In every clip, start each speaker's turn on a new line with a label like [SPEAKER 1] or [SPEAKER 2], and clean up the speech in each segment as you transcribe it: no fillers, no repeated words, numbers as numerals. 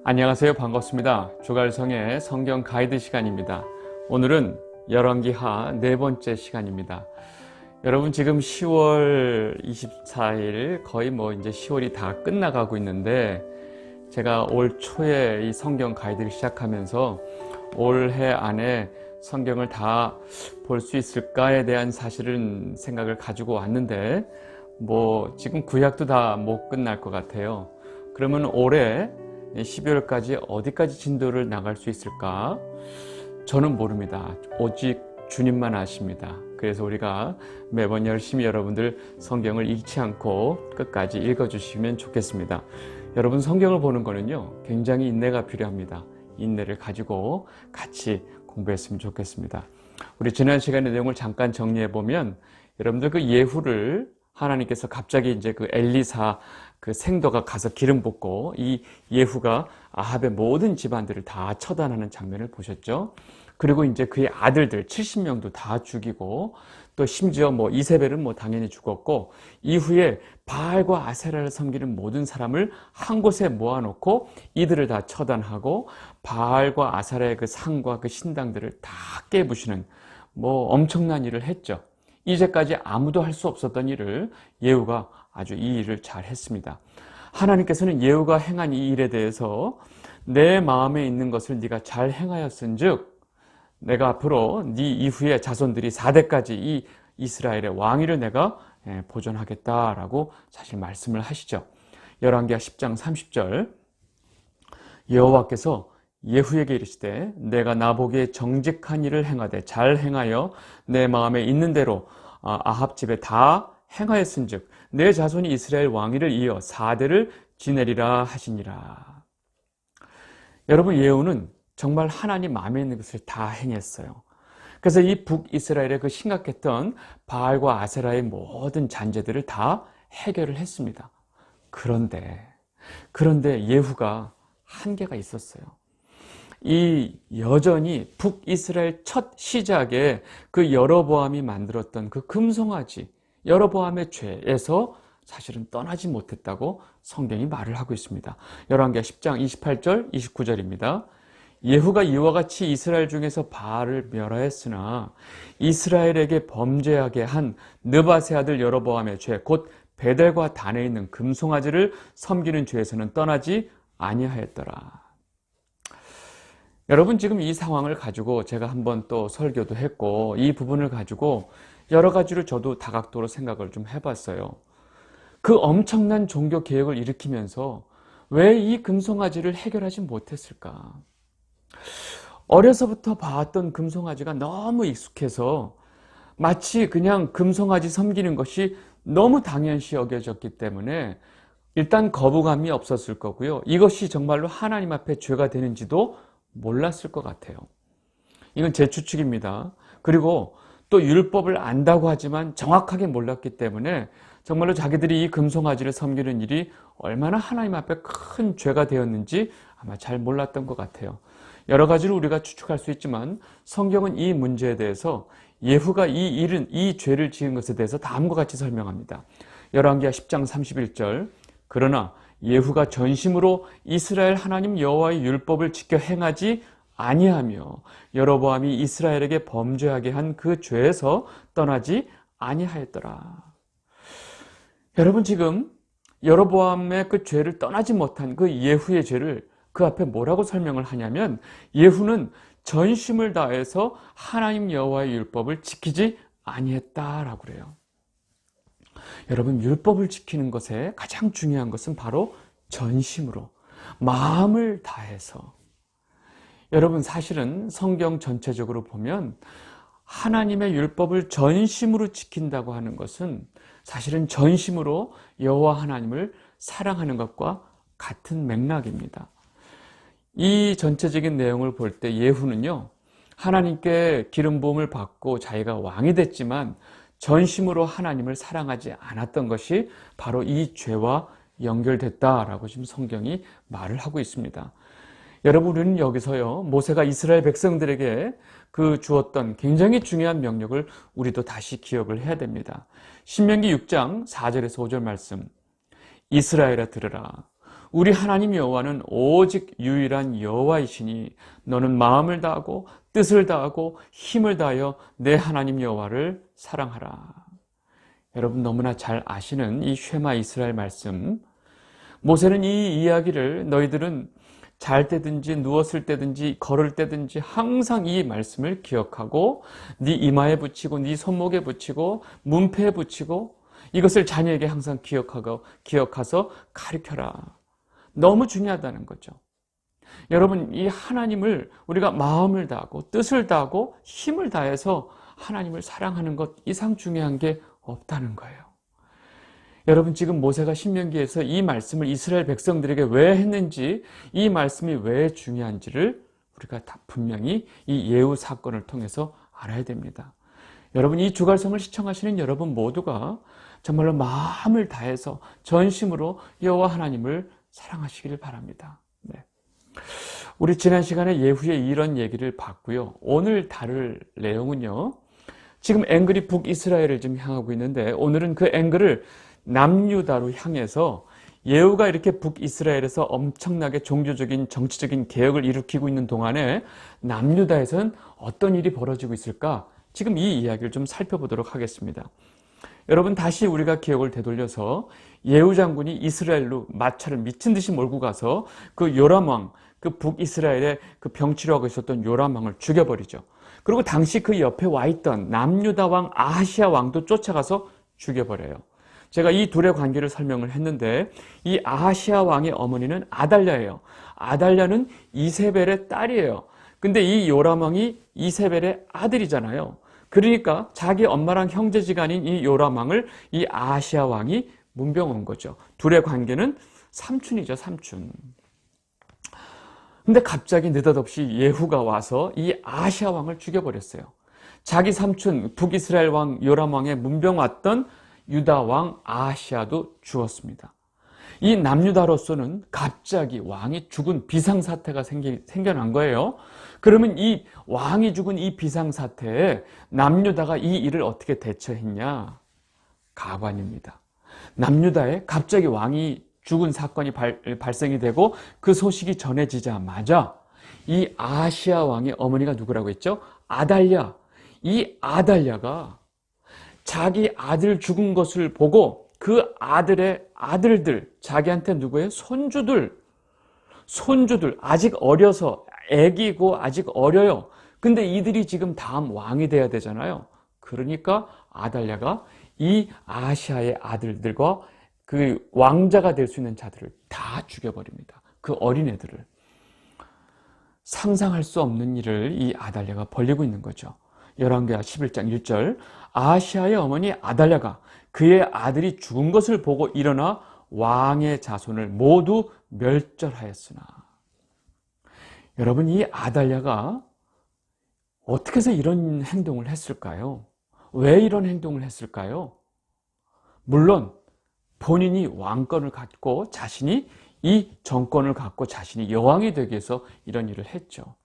[SPEAKER 1] 안녕하세요. 반갑습니다. 주갈성의 성경 가이드 시간입니다. 오늘은 열왕기하 네 번째 시간입니다. 여러분 지금 10월 24일 거의 이제 10월이 다 끝나가고 있는데 제가 올 초에 이 성경 가이드를 시작하면서 올해 안에 성경을 다 볼 수 있을까에 대한 사실은 생각을 가지고 왔는데 지금 구약도 다 못 끝날 것 같아요. 그러면 올해 12월까지 어디까지 진도를 나갈 수 있을까? 저는 모릅니다. 오직 주님만 아십니다. 그래서 우리가 매번 열심히 여러분들 성경을 잃지 않고 끝까지 읽어주시면 좋겠습니다. 여러분 성경을 보는 거는요 굉장히 인내가 필요합니다. 인내를 가지고 같이 공부했으면 좋겠습니다. 우리 지난 시간의 내용을 잠깐 정리해 보면 여러분들 그 예후를 하나님께서 갑자기 이제 그 엘리사 그 생도가 가서 기름 붓고 이 예후가 아합의 모든 집안들을 다 처단하는 장면을 보셨죠. 그리고 이제 그의 아들들 70명도 다 죽이고 또 심지어 이세벨은 당연히 죽었고 이후에 바알과 아세라를 섬기는 모든 사람을 한 곳에 모아놓고 이들을 다 처단하고 바알과 아세라의 그 상과 그 신당들을 다 깨부시는 엄청난 일을 했죠. 이제까지 아무도 할 수 없었던 일을 예후가 아주 이 일을 잘 했습니다. 하나님께서는 예후가 행한 이 일에 대해서 내 마음에 있는 것을 네가 잘 행하였은즉 내가 앞으로 네 이후에 자손들이 4대까지 이 이스라엘의 왕위를 내가 보존하겠다라고 사실 말씀을 하시죠. 열왕기하 10장 30절 여호와께서 예후에게 이르시되 내가 나보기에 정직한 일을 행하되 잘 행하여 내 마음에 있는 대로 아합 집에 다 행하였은즉 내 자손이 이스라엘 왕위를 이어 4대를 지내리라 하시니라. 여러분 예후는 정말 하나님 마음에 있는 것을 다 행했어요. 그래서 이 북이스라엘의 그 심각했던 바알과 아세라의 모든 잔재들을 다 해결을 했습니다. 그런데 예후가 한계가 있었어요. 이 여전히 북이스라엘 첫 시작에 그 여로보암이 만들었던 그 금송아지 여로보암의 죄에서 사실은 떠나지 못했다고 성경이 말을 하고 있습니다. 열왕기하 10장 28절 29절입니다. 예후가 이와 같이 이스라엘 중에서 바알을 멸하였으나 이스라엘에게 범죄하게 한 느밧의 아들 여로보암의 죄 곧 베델과 단에 있는 금송아지를 섬기는 죄에서는 떠나지 아니하였더라. 여러분 지금 이 상황을 가지고 제가 한번 또 설교도 했고 이 부분을 가지고 여러 가지로 저도 다각도로 생각을 좀 해봤어요. 그 엄청난 종교 개혁을 일으키면서 왜 이 금송아지를 해결하지 못했을까? 어려서부터 봐왔던 금송아지가 너무 익숙해서 마치 그냥 금송아지 섬기는 것이 너무 당연시 여겨졌기 때문에 일단 거부감이 없었을 거고요. 이것이 정말로 하나님 앞에 죄가 되는지도 몰랐을 것 같아요. 이건 제 추측입니다. 그리고 또 율법을 안다고 하지만 정확하게 몰랐기 때문에 정말로 자기들이 이 금송아지를 섬기는 일이 얼마나 하나님 앞에 큰 죄가 되었는지 아마 잘 몰랐던 것 같아요. 여러 가지로 우리가 추측할 수 있지만 성경은 이 문제에 대해서 예후가 이 죄를 지은 것에 대해서 다음과 같이 설명합니다. 열왕기하 10장 31절 그러나 예후가 전심으로 이스라엘 하나님 여호와의 율법을 지켜 행하지 아니하며 여로보암이 이스라엘에게 범죄하게 한 그 죄에서 떠나지 아니하였더라. 여러분 지금 여로보암의 그 죄를 떠나지 못한 그 예후의 죄를 그 앞에 뭐라고 설명을 하냐면 예후는 전심을 다해서 하나님 여호와의 율법을 지키지 아니했다라고 그래요. 여러분 율법을 지키는 것에 가장 중요한 것은 바로 전심으로 마음을 다해서 여러분 사실은 성경 전체적으로 보면 하나님의 율법을 전심으로 지킨다고 하는 것은 사실은 전심으로 여호와 하나님을 사랑하는 것과 같은 맥락입니다. 이 전체적인 내용을 볼 때 예후는요 하나님께 기름 부음을 받고 자기가 왕이 됐지만 전심으로 하나님을 사랑하지 않았던 것이 바로 이 죄와 연결됐다라고 지금 성경이 말을 하고 있습니다. 여러분 우리는 여기서요 모세가 이스라엘 백성들에게 그 주었던 굉장히 중요한 명령을 우리도 다시 기억을 해야 됩니다. 신명기 6장 4절에서 5절 말씀 이스라엘아 들으라 우리 하나님 여호와는 오직 유일한 여호와이시니 너는 마음을 다하고 뜻을 다하고 힘을 다하여 내 하나님 여호와를 사랑하라. 여러분 너무나 잘 아시는 이 쉐마 이스라엘 말씀, 모세는 이 이야기를 너희들은 잘 때든지 누웠을 때든지 걸을 때든지 항상 이 말씀을 기억하고 네 이마에 붙이고 네 손목에 붙이고 문패에 붙이고 이것을 자녀에게 항상 기억해서 가르쳐라. 너무 중요하다는 거죠. 여러분, 이 하나님을 우리가 마음을 다하고 뜻을 다하고 힘을 다해서 하나님을 사랑하는 것 이상 중요한 게 없다는 거예요. 여러분, 지금 모세가 신명기에서 이 말씀을 이스라엘 백성들에게 왜 했는지, 이 말씀이 왜 중요한지를 우리가 다 분명히 이 예후 사건을 통해서 알아야 됩니다. 여러분, 이 주갈성을 시청하시는 여러분 모두가 정말로 마음을 다해서 전심으로 여호와 하나님을 사랑하시기를 바랍니다. 네. 우리 지난 시간에 예후의 이런 얘기를 봤고요. 오늘 다룰 내용은요, 지금 앵글이 북이스라엘을 지금 향하고 있는데, 오늘은 그 앵글을 남유다로 향해서 예후가 이렇게 북이스라엘에서 엄청나게 종교적인 정치적인 개혁을 일으키고 있는 동안에 남유다에서는 어떤 일이 벌어지고 있을까? 지금 이 이야기를 좀 살펴보도록 하겠습니다. 여러분, 다시 우리가 기억을 되돌려서 예후 장군이 이스라엘로 마차를 미친 듯이 몰고 가서 그 요람 왕, 그 북이스라엘에 그 병치려 하고 있었던 요람 왕을 죽여버리죠. 그리고 당시 그 옆에 와 있던 남유다 왕 아하시아 왕도 쫓아가서 죽여버려요. 제가 이 둘의 관계를 설명을 했는데, 이 아하시아 왕의 어머니는 아달랴예요. 아달랴는 이세벨의 딸이에요. 근데 이 요람 왕이 이세벨의 아들이잖아요. 그러니까 자기 엄마랑 형제지간인 이 요람 왕을 이 아하시아 왕이 문병한 거죠. 둘의 관계는 삼촌이죠, 삼촌. 근데 갑자기 느닷없이 예후가 와서 이 아하시아 왕을 죽여버렸어요. 자기 삼촌 북이스라엘 왕 요람 왕의 문병 왔던 유다 왕 아하시아도 죽었습니다. 이 남유다로서는 갑자기 왕이 죽은 비상사태가 생겨난 거예요. 그러면 이 왕이 죽은 이 비상사태에 남유다가 이 일을 어떻게 대처했냐? 가관입니다. 남유다에 갑자기 왕이 죽은 사건이 발생이 되고 그 소식이 전해지자마자 이 아하시아 왕의 어머니가 누구라고 했죠? 아달랴. 이 아달랴가 자기 아들 죽은 것을 보고 그 아들의 아들들, 자기한테 누구예요? 손주들, 아직 어려서 애기고 아직 어려요. 근데 이들이 지금 다음 왕이 돼야 되잖아요. 그러니까 아달랴가 이 아시아의 아들들과 그 왕자가 될 수 있는 자들을 다 죽여버립니다. 그 어린애들을. 상상할 수 없는 일을 이 아달랴가 벌리고 있는 거죠. 열왕기하 11장 1절, 아하시아의 어머니 아달랴가 그의 아들이 죽은 것을 보고 일어나 왕의 자손을 모두 멸절하였으나. 여러분, 이 아달랴가 어떻게 해서 이런 행동을 했을까요? 왜 이런 행동을 했을까요? 물론 본인이 왕권을 갖고 자신이 이 정권을 갖고 자신이 여왕이 되기 위해서 이런 일을 했죠.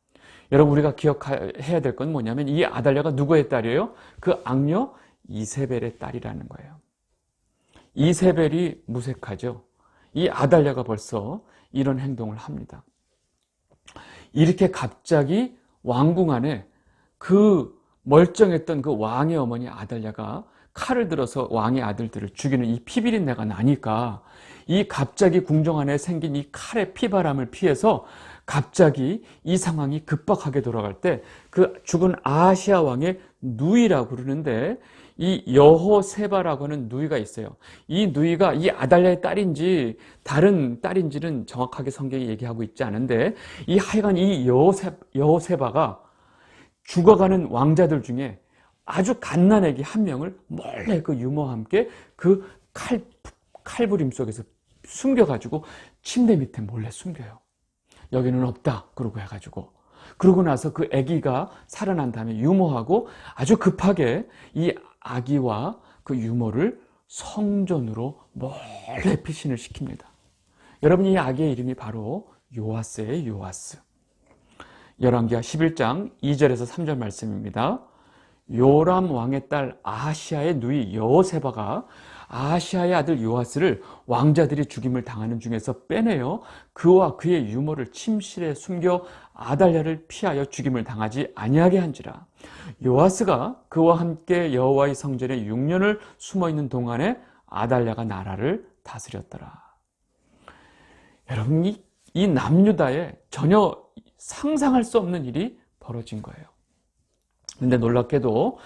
[SPEAKER 1] 여러분, 우리가 기억해야 될 건 뭐냐면 이 아달랴가 누구의 딸이에요? 그 악녀 이세벨의 딸이라는 거예요. 이세벨이 무색하죠. 이 아달랴가 벌써 이런 행동을 합니다. 이렇게 갑자기 왕궁 안에 그 멀쩡했던 그 왕의 어머니 아달랴가 칼을 들어서 왕의 아들들을 죽이는 이 피비린내가 나니까 이 갑자기 궁정 안에 생긴 이 칼의 피바람을 피해서 갑자기 이 상황이 급박하게 돌아갈 때 그 죽은 아하시아 왕의 누이라고 그러는데, 이 여호세바라고 하는 누이가 있어요. 이 누이가 이 아달랴의 딸인지 다른 딸인지는 정확하게 성경이 얘기하고 있지 않은데, 이 하여간 이 여호세바가 죽어가는 왕자들 중에 아주 갓난아기 한 명을 몰래 그 유모와 함께 그 칼부림 속에서 숨겨가지고 침대 밑에 몰래 숨겨요. 여기는 없다 그러고 해가지고, 그러고 나서 그 아기가 살아난 다음에 유모하고 아주 급하게 이 아기와 그 유모를 성전으로 몰래 피신을 시킵니다. 여러분, 이 아기의 이름이 바로 요아스예요. 요아스. 열왕기하 11장 2절에서 3절 말씀입니다. 요람 왕의 딸 아하시아의 누이 여호세바가 아시아의 아들 요아스를 왕자들이 죽임을 당하는 중에서 빼내어 그와 그의 유모를 침실에 숨겨 아달랴를 피하여 죽임을 당하지 아니하게 한지라. 요아스가 그와 함께 여호와의 성전에 6년을 숨어있는 동안에 아달랴가 나라를 다스렸더라. 여러분, 이 남유다에 전혀 상상할 수 없는 일이 벌어진 거예요. 근데 놀랍게도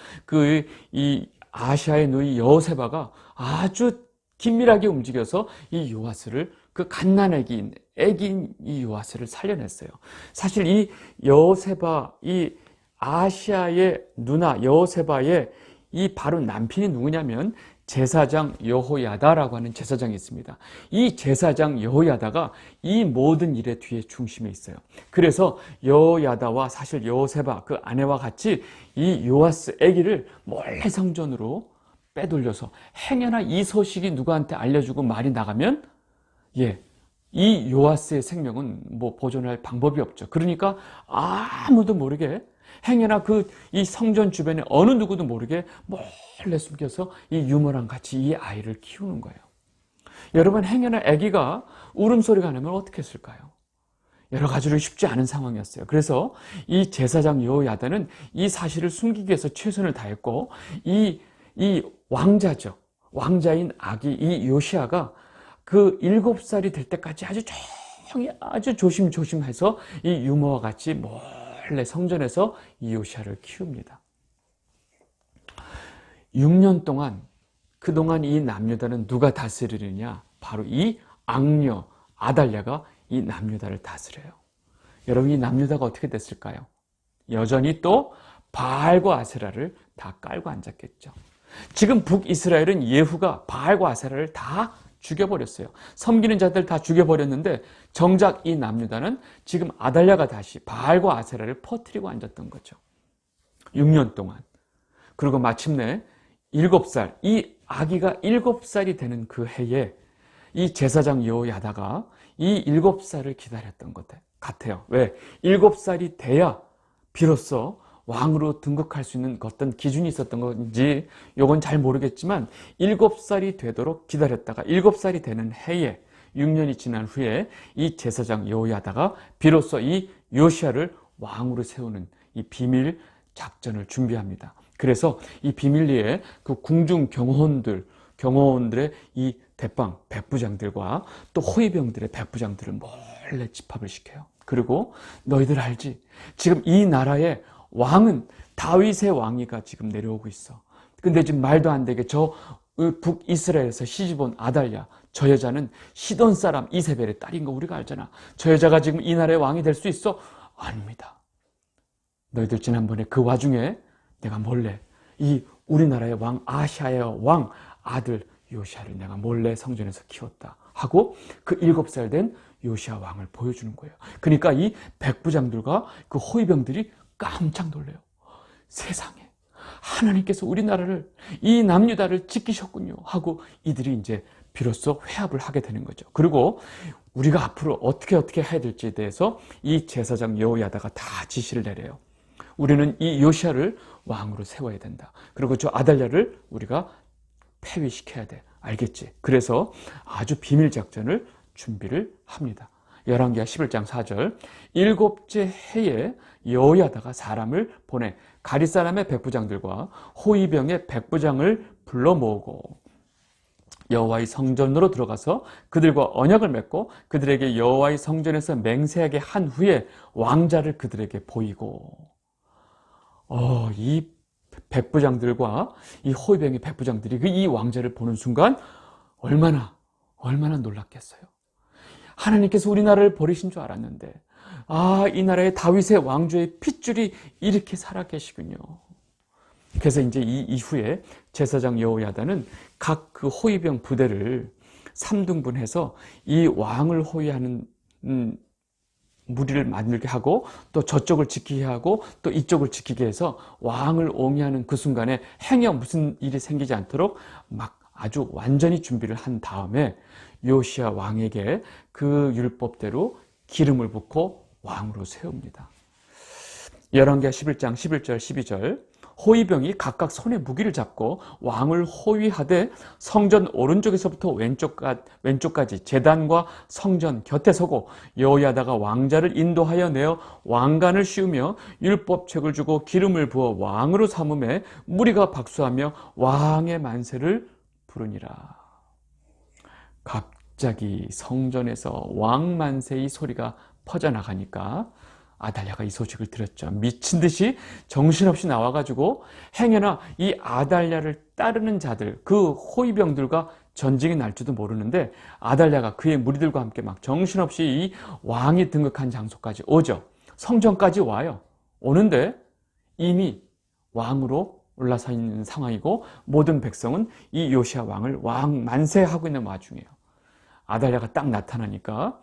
[SPEAKER 1] 이 아시아의 누이 여호세바가 아주 긴밀하게 움직여서 이 요아스를, 그 갓난아기인 이 요아스를 살려냈어요. 사실 이 여호세바, 이 아시아의 누나 여호세바의 이 바로 남편이 누구냐면 제사장 여호야다라고 하는 제사장이 있습니다. 이 제사장 여호야다가 이 모든 일의 뒤에 중심에 있어요. 그래서 여호야다와 사실 여호세바 그 아내와 같이 이 요아스 아기를 몰래 성전으로 빼돌려서, 행여나 이 소식이 누구한테 알려주고 말이 나가면 이 요아스의 생명은 뭐 보존할 방법이 없죠. 그러니까 아무도 모르게, 행여나 이 성전 주변에 어느 누구도 모르게 몰래 숨겨서 이 유모랑 같이 이 아이를 키우는 거예요. 여러분, 행여나 아기가 울음소리가 나면 어떻게 했을까요? 여러 가지로 쉽지 않은 상황이었어요. 그래서 이 제사장 여호야다는 이 사실을 숨기기 위해서 최선을 다했고, 이 왕자죠. 왕자인 아기 이 요시아가 그 7살이 될 때까지 아주 조용히, 아주 조심조심해서 이 유모와 같이 몰래 성전에서 이 요시아를 키웁니다. 6년 동안, 그동안 이 남유다는 누가 다스리느냐? 바로 이 악녀 아달랴가 이 남유다를 다스려요. 여러분, 이 남유다가 어떻게 됐을까요? 여전히 또 바알과 아세라를 다 깔고 앉았겠죠. 지금 북이스라엘은 예후가 바알과 아세라를 다 죽여버렸어요. 섬기는 자들 다 죽여버렸는데 정작 이 남유다는 지금 아달랴가 다시 바알과 아세라를 퍼뜨리고 앉았던 거죠. 6년 동안. 그리고 마침내 7살, 이 아기가 7살이 되는 그 해에 이 제사장 여호야다가 이 7살을 기다렸던 것 같아요. 왜? 7살이 돼야 비로소 왕으로 등극할 수 있는 어떤 기준이 있었던 건지 이건 잘 모르겠지만 7살이 되도록 기다렸다가 7살이 되는 해에 6년이 지난 후에 이 제사장 여호야다가 비로소 이 요시아를 왕으로 세우는 이 비밀 작전을 준비합니다. 그래서 이 비밀리에 그 궁중 경호원들의 이 대빵 백부장들과 또 호위병들의 백부장들을 몰래 집합을 시켜요. 그리고 너희들 알지? 지금 이 나라에 왕은 다윗의 왕위가 지금 내려오고 있어. 근데 지금 말도 안 되게 저 북이스라엘에서 시집온 아달랴, 저 여자는 시돈 사람 이세벨의 딸인 거 우리가 알잖아. 저 여자가 지금 이 나라의 왕이 될 수 있어? 아닙니다. 너희들 지난번에 그 와중에 내가 몰래 이 우리나라의 왕, 아시아의 왕 아들 요시아를 내가 몰래 성전에서 키웠다 하고 그 7살 된 요시아 왕을 보여주는 거예요. 그러니까 이 백부장들과 그 호위병들이 깜짝 놀래요. 세상에, 하나님께서 우리나라를, 이 남유다를 지키셨군요 하고 이들이 이제 비로소 회합을 하게 되는 거죠. 그리고 우리가 앞으로 어떻게 해야 될지에 대해서 이 제사장 여호야다가 다 지시를 내려요. 우리는 이 요시아를 왕으로 세워야 된다. 그리고 저 아달랴를 우리가 폐위시켜야 돼. 알겠지? 그래서 아주 비밀 작전을 준비를 합니다. 열왕기하 11장 4절, 7째 해에 여호야다가 사람을 보내 가리 사람의 백부장들과 호위병의 백부장을 불러 모으고 여호와의 성전으로 들어가서 그들과 언약을 맺고 그들에게 여호와의 성전에서 맹세하게 한 후에 왕자를 그들에게 보이고, 이 백부장들과 이 호위병의 백부장들이 이 왕자를 보는 순간 얼마나 놀랐겠어요. 하나님께서 우리나라를 버리신 줄 알았는데 이 나라의 다윗의 왕조의 핏줄이 이렇게 살아계시군요. 그래서 이제 이 이후에 제사장 여호야다는 각 그 호위병 부대를 3등분해서 이 왕을 호위하는 무리를 만들게 하고 또 저쪽을 지키게 하고 또 이쪽을 지키게 해서 왕을 옹이하는 그 순간에 행여 무슨 일이 생기지 않도록 막 아주 완전히 준비를 한 다음에 요시아 왕에게 그 율법대로 기름을 붓고 왕으로 세웁니다. 열왕기하 11장 11절 12절, 호위병이 각각 손에 무기를 잡고 왕을 호위하되 성전 오른쪽에서부터 왼쪽까지 제단과 성전 곁에 서고 여호야다가 왕자를 인도하여 내어 왕관을 씌우며 율법책을 주고 기름을 부어 왕으로 삼음에 무리가 박수하며 왕의 만세를 부르니라. 갑자기 성전에서 왕 만세의 소리가 퍼져나가니까 아달랴가 이 소식을 들었죠. 미친 듯이 정신없이 나와가지고 행여나 이 아달랴를 따르는 자들, 그 호위병들과 전쟁이 날 줄도 모르는데 아달랴가 그의 무리들과 함께 막 정신없이 이 왕이 등극한 장소까지 오죠. 성전까지 와요. 오는데 이미 왕으로 올라서 있는 상황이고 모든 백성은 이 요시야 왕을 왕 만세하고 있는 와중이에요. 아달랴가 딱 나타나니까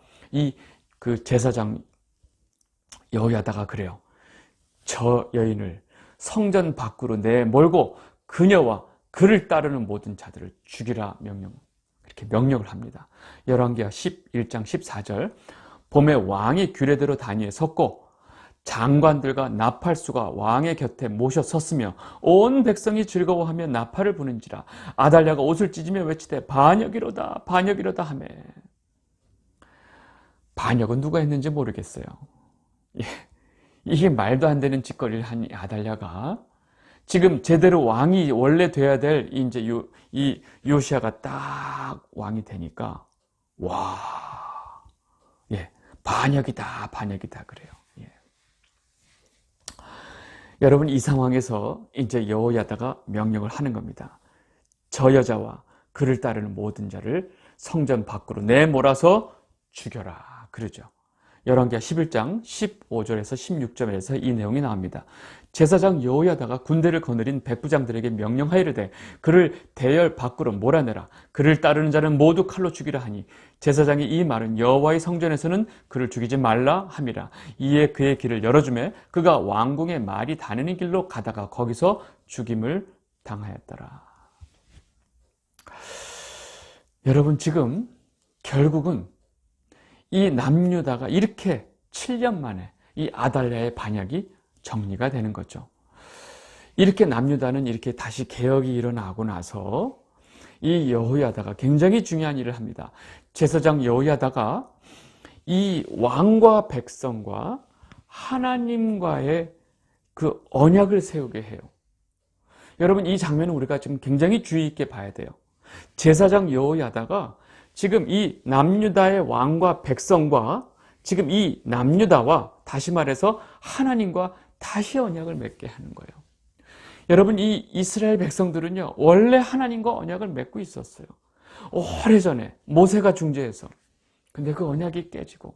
[SPEAKER 1] 그 제사장 여호야다가 그래요. 저 여인을 성전 밖으로 내몰고 그녀와 그를 따르는 모든 자들을 죽이라 이렇게 명령을 합니다. 열왕기하 11장 14절. 봄에 왕이 규례대로 단위에 섰고 장관들과 나팔수가 왕의 곁에 모셔 섰으며 온 백성이 즐거워하며 나팔을 부는지라. 아달랴가 옷을 찢으며 외치되 반역이로다 반역이로다 하매. 반역은 누가 했는지 모르겠어요. 이게 말도 안 되는 짓거리를 한 아달랴가 지금 제대로 왕이 원래 돼야 될 이제 이 요시야가 딱 왕이 되니까 와, 반역이다 반역이다 그래요. 여러분 이 상황에서 이제 여호야다가 명령을 하는 겁니다. 저 여자와 그를 따르는 모든 자를 성전 밖으로 내몰아서 죽여라 그러죠. 열왕기하 11장 15절에서 16절에서 이 내용이 나옵니다. 제사장 여호야다가 군대를 거느린 백부장들에게 명령하이르되 그를 대열 밖으로 몰아내라. 그를 따르는 자는 모두 칼로 죽이라 하니 제사장이 이 말은 여호와의 성전에서는 그를 죽이지 말라 함이라. 이에 그의 길을 열어주매 그가 왕궁의 말이 다니는 길로 가다가 거기서 죽임을 당하였더라. 여러분 지금 결국은 이 남유다가 이렇게 7년 만에 이 아달랴의 반역이 정리가 되는 거죠. 이렇게 남유다는 이렇게 다시 개혁이 일어나고 나서 이 여호야다가 굉장히 중요한 일을 합니다. 제사장 여호야다가 이 왕과 백성과 하나님과의 그 언약을 세우게 해요. 여러분 이 장면은 우리가 지금 굉장히 주의 있게 봐야 돼요. 제사장 여호야다가 지금 이 남유다의 왕과 백성과 지금 이 남유다와 다시 말해서 하나님과 다시 언약을 맺게 하는 거예요. 여러분 이 이스라엘 백성들은요 원래 하나님과 언약을 맺고 있었어요. 오래전에 모세가 중재해서. 근데 그 언약이 깨지고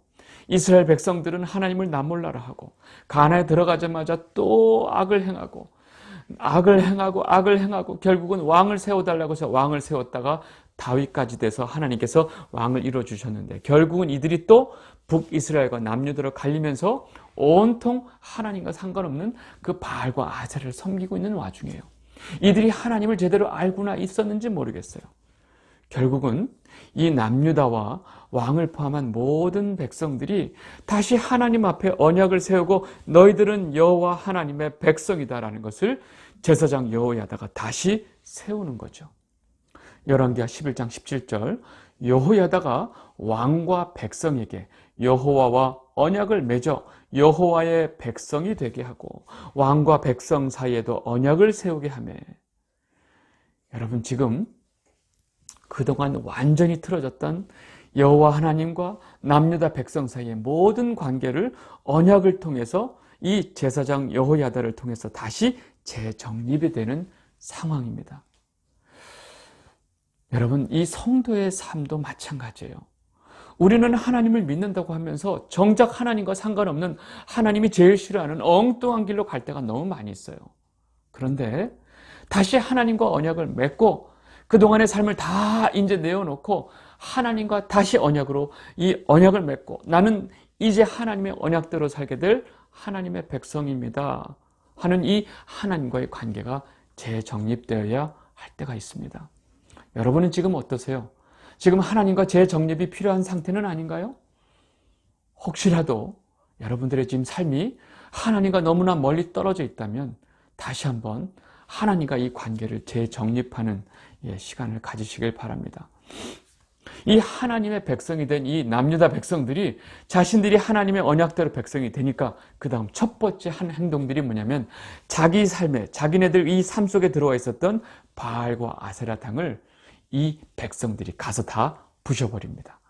[SPEAKER 1] 이스라엘 백성들은 하나님을 남몰라라 하고 가나안에 들어가자마자 또 악을 행하고 결국은 왕을 세워달라고 해서 왕을 세웠다가 다윗까지 돼서 하나님께서 왕을 이뤄주셨는데 결국은 이들이 또 북이스라엘과 남유다로 갈리면서 온통 하나님과 상관없는 그 바알과 아세라를 섬기고 있는 와중이에요. 이들이 하나님을 제대로 알고나 있었는지 모르겠어요. 결국은 이 남유다와 왕을 포함한 모든 백성들이 다시 하나님 앞에 언약을 세우고 너희들은 여호와 하나님의 백성이다라는 것을 제사장 여호야다가 다시 세우는 거죠. 열왕기하 11장 17절. 여호야다가 왕과 백성에게 여호와와 언약을 맺어 여호와의 백성이 되게 하고 왕과 백성 사이에도 언약을 세우게 하며. 여러분 지금 그동안 완전히 틀어졌던 여호와 하나님과 남유다 백성 사이의 모든 관계를 언약을 통해서 이 제사장 여호야다를 통해서 다시 재정립이 되는 상황입니다. 여러분 이 성도의 삶도 마찬가지예요. 우리는 하나님을 믿는다고 하면서 정작 하나님과 상관없는 하나님이 제일 싫어하는 엉뚱한 길로 갈 때가 너무 많이 있어요. 그런데 다시 하나님과 언약을 맺고 그동안의 삶을 다 이제 내어놓고 하나님과 다시 언약으로 이 언약을 맺고 나는 이제 하나님의 언약대로 살게 될 하나님의 백성입니다 하는 이 하나님과의 관계가 재정립되어야 할 때가 있습니다. 여러분은 지금 어떠세요? 지금 하나님과 재정립이 필요한 상태는 아닌가요? 혹시라도 여러분들의 지금 삶이 하나님과 너무나 멀리 떨어져 있다면 다시 한번 하나님과 이 관계를 재정립하는 시간을 가지시길 바랍니다. 이 하나님의 백성이 된 이 남유다 백성들이 자신들이 하나님의 언약대로 백성이 되니까 그 다음 첫 번째 한 행동들이 뭐냐면 자기 삶에 자기네들 이 삶 속에 들어와 있었던 바알과 아세라당을 이 백성들이 가서 다 부셔버립니다.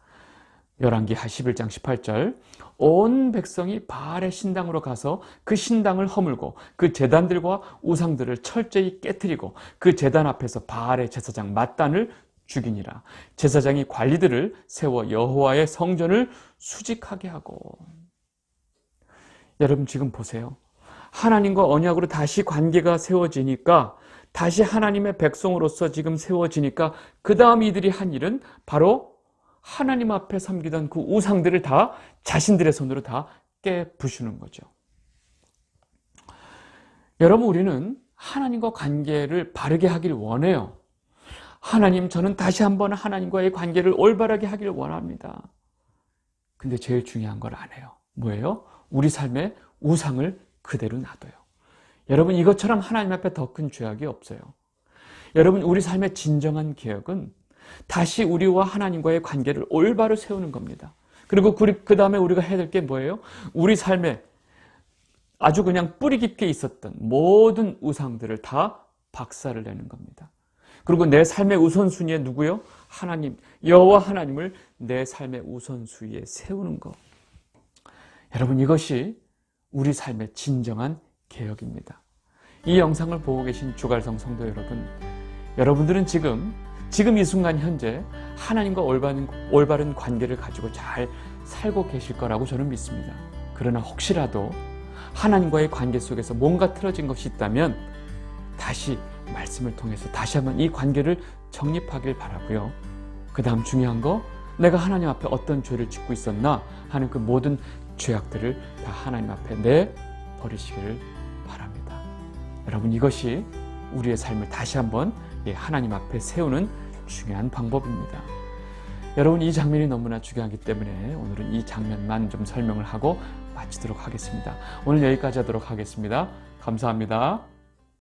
[SPEAKER 1] 열왕기하 11장 18절 온 백성이 바알의 신당으로 가서 그 신당을 허물고 그 제단들과 우상들을 철저히 깨뜨리고 그 제단 앞에서 바알의 제사장 맏단을 죽이니라. 제사장이 관리들을 세워 여호와의 성전을 수직하게 하고. 여러분 지금 보세요. 하나님과 언약으로 다시 관계가 세워지니까 다시 하나님의 백성으로서 지금 세워지니까 그 다음 이들이 한 일은 바로 하나님 앞에 섬기던 그 우상들을 다 자신들의 손으로 다 깨부수는 거죠. 여러분 우리는 하나님과 관계를 바르게 하길 원해요. 하나님, 저는 다시 한번 하나님과의 관계를 올바르게 하기를 원합니다. 근데 제일 중요한 걸 안 해요. 뭐예요? 우리 삶에 우상을 그대로 놔둬요. 여러분, 이것처럼 하나님 앞에 더 큰 죄악이 없어요. 여러분, 우리 삶의 진정한 개혁은 다시 우리와 하나님과의 관계를 올바로 세우는 겁니다. 그리고 그 다음에 우리가 해야 될 게 뭐예요? 우리 삶에 아주 그냥 뿌리 깊게 있었던 모든 우상들을 다 박살을 내는 겁니다. 그리고 내 삶의 우선순위에 누구요? 하나님, 여호와 하나님을 내 삶의 우선순위에 세우는 것. 여러분 이것이 우리 삶의 진정한 개혁입니다. 이 영상을 보고 계신 주갈성 성도 여러분, 여러분들은 지금 이 순간 현재 하나님과 올바른 관계를 가지고 잘 살고 계실 거라고 저는 믿습니다. 그러나 혹시라도 하나님과의 관계 속에서 뭔가 틀어진 것이 있다면 다시 말씀을 통해서 다시 한번 이 관계를 정립하길 바라고요. 그 다음 중요한 거, 내가 하나님 앞에 어떤 죄를 짓고 있었나 하는 그 모든 죄악들을 다 하나님 앞에 내버리시기를 바랍니다. 여러분 이것이 우리의 삶을 다시 한번 하나님 앞에 세우는 중요한 방법입니다. 여러분 이 장면이 너무나 중요하기 때문에 오늘은 이 장면만 좀 설명을 하고 마치도록 하겠습니다. 오늘 여기까지 하도록 하겠습니다. 감사합니다.